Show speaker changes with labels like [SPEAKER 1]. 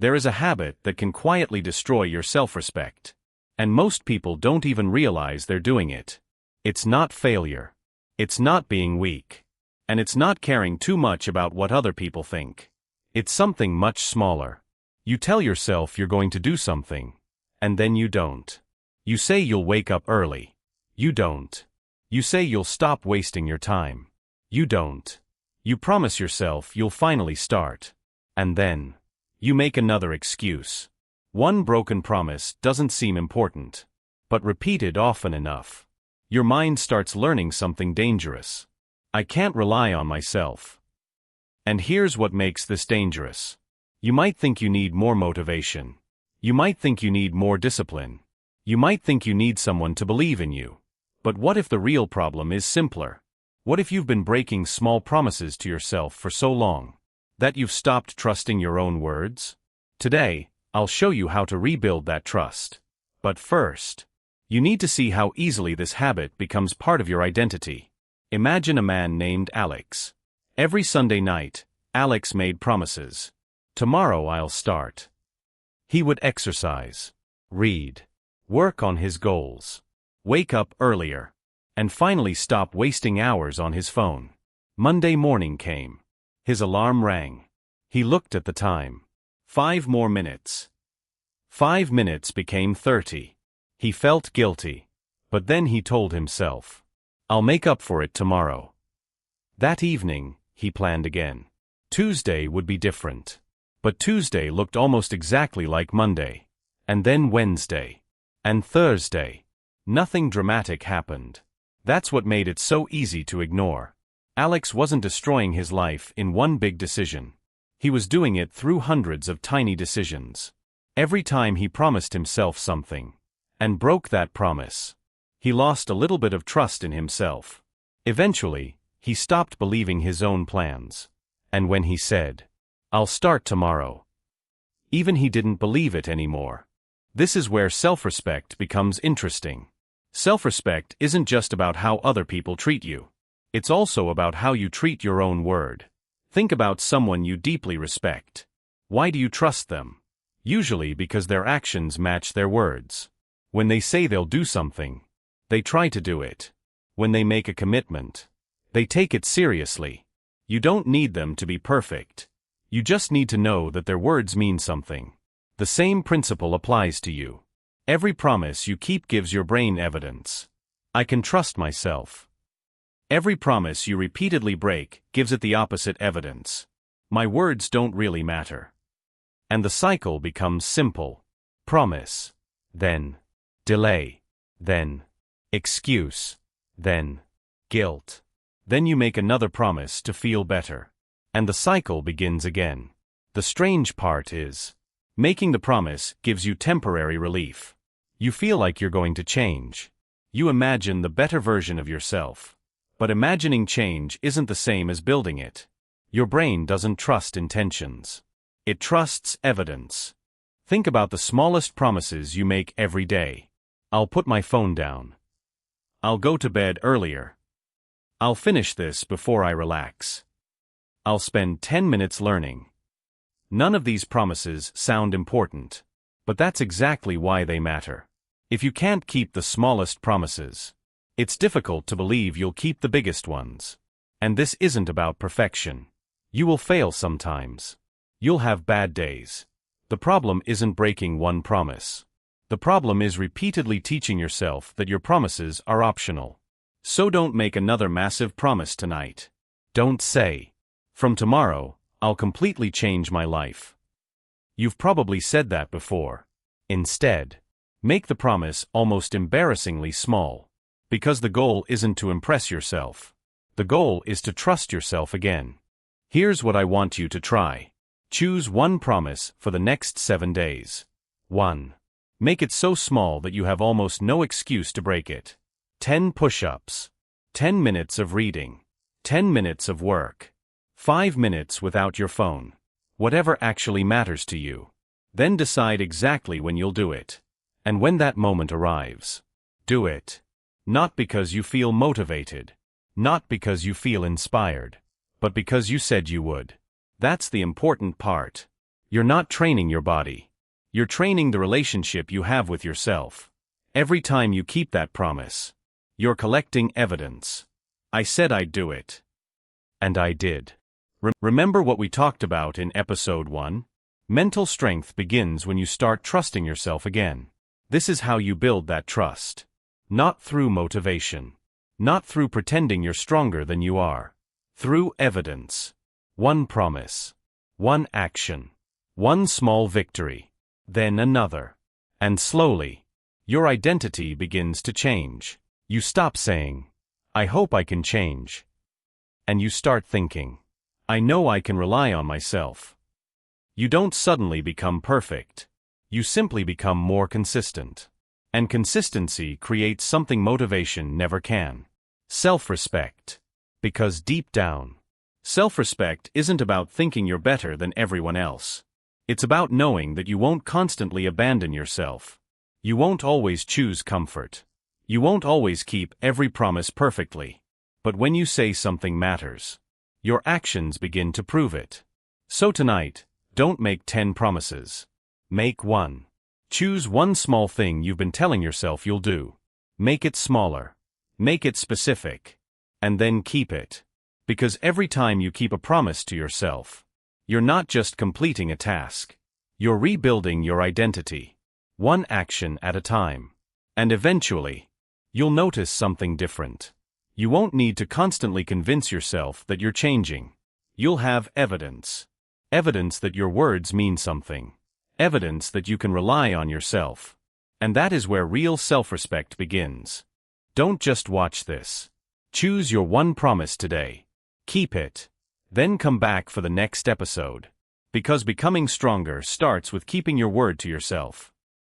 [SPEAKER 1] There is a habit that can quietly destroy your self-respect. And most people don't even realize they're doing it. It's not failure. It's not being weak. And it's not caring too much about what other people think. It's something much smaller. You tell yourself you're going to do something, and then you don't. You say you'll wake up early. You don't. You say you'll stop wasting your time. You don't. You promise yourself you'll finally start. And then you make another excuse. One broken promise doesn't seem important, but repeated often enough, your mind starts learning something dangerous. I can't rely on myself. And here's what makes this dangerous. You might think you need more motivation. You might think you need more discipline. You might think you need someone to believe in you. But what if the real problem is simpler? What if you've been breaking small promises to yourself for so long that you've stopped trusting your own words? Today, I'll show you how to rebuild that trust. But first, you need to see how easily this habit becomes part of your identity. Imagine a man named Alex. Every Sunday night, Alex made promises. Tomorrow I'll start. He would exercise, read, work on his goals, wake up earlier, and finally stop wasting hours on his phone. Monday morning came. His alarm rang. He looked at the time. 5 more minutes. 5 minutes became 30. He felt guilty. But then he told himself, I'll make up for it tomorrow. That evening, he planned again. Tuesday would be different. But Tuesday looked almost exactly like Monday. And then Wednesday. And Thursday. Nothing dramatic happened. That's what made it so easy to ignore. Alex wasn't destroying his life in one big decision. He was doing it through hundreds of tiny decisions. Every time he promised himself something, and broke that promise, he lost a little bit of trust in himself. Eventually, he stopped believing his own plans. And when he said, I'll start tomorrow, even he didn't believe it anymore. This is where self-respect becomes interesting. Self-respect isn't just about how other people treat you. It's also about how you treat your own word. Think about someone you deeply respect. Why do you trust them? Usually because their actions match their words. When they say they'll do something, they try to do it. When they make a commitment, they take it seriously. You don't need them to be perfect. You just need to know that their words mean something. The same principle applies to you. Every promise you keep gives your brain evidence. I can trust myself. Every promise you repeatedly break gives it the opposite evidence. My words don't really matter. And the cycle becomes simple. Promise. Then delay. Then excuse. Then guilt. Then you make another promise to feel better. And the cycle begins again. The strange part is, making the promise gives you temporary relief. You feel like you're going to change. You imagine the better version of yourself. But imagining change isn't the same as building it. Your brain doesn't trust intentions. It trusts evidence. Think about the smallest promises you make every day. I'll put my phone down. I'll go to bed earlier. I'll finish this before I relax. I'll spend 10 minutes learning. None of these promises sound important. But that's exactly why they matter. If you can't keep the smallest promises, it's difficult to believe you'll keep the biggest ones. And this isn't about perfection. You will fail sometimes. You'll have bad days. The problem isn't breaking one promise. The problem is repeatedly teaching yourself that your promises are optional. So don't make another massive promise tonight. Don't say, from tomorrow, I'll completely change my life. You've probably said that before. Instead, make the promise almost embarrassingly small. Because the goal isn't to impress yourself. The goal is to trust yourself again. Here's what I want you to try. Choose one promise for the next 7 days. 1. Make it so small that you have almost no excuse to break it. 10 push-ups. 10 minutes of reading. 10 minutes of work. 5 minutes without your phone. Whatever actually matters to you. Then decide exactly when you'll do it. And when that moment arrives, do it. Not because you feel motivated. Not because you feel inspired. But because you said you would. That's the important part. You're not training your body. You're training the relationship you have with yourself. Every time you keep that promise, you're collecting evidence. I said I'd do it. And I did. Remember what we talked about in episode 1? Mental strength begins when you start trusting yourself again. This is how you build that trust. Not through motivation. Not through pretending you're stronger than you are. Through evidence. One promise. One action. One small victory. Then another. And slowly, your identity begins to change. You stop saying, I hope I can change. And you start thinking, I know I can rely on myself. You don't suddenly become perfect. You simply become more consistent. And consistency creates something motivation never can. Self-respect. Because deep down, self-respect isn't about thinking you're better than everyone else. It's about knowing that you won't constantly abandon yourself. You won't always choose comfort. You won't always keep every promise perfectly. But when you say something matters, your actions begin to prove it. So tonight, don't make 10 promises. Make one. Choose one small thing you've been telling yourself you'll do. Make it smaller. Make it specific. And then keep it. Because every time you keep a promise to yourself, you're not just completing a task. You're rebuilding your identity. One action at a time. And eventually, you'll notice something different. You won't need to constantly convince yourself that you're changing. You'll have evidence. Evidence that your words mean something. Evidence that you can rely on yourself. And that is where real self-respect begins. Don't just watch this. Choose your one promise today. Keep it. Then come back for the next episode. Because becoming stronger starts with keeping your word to yourself.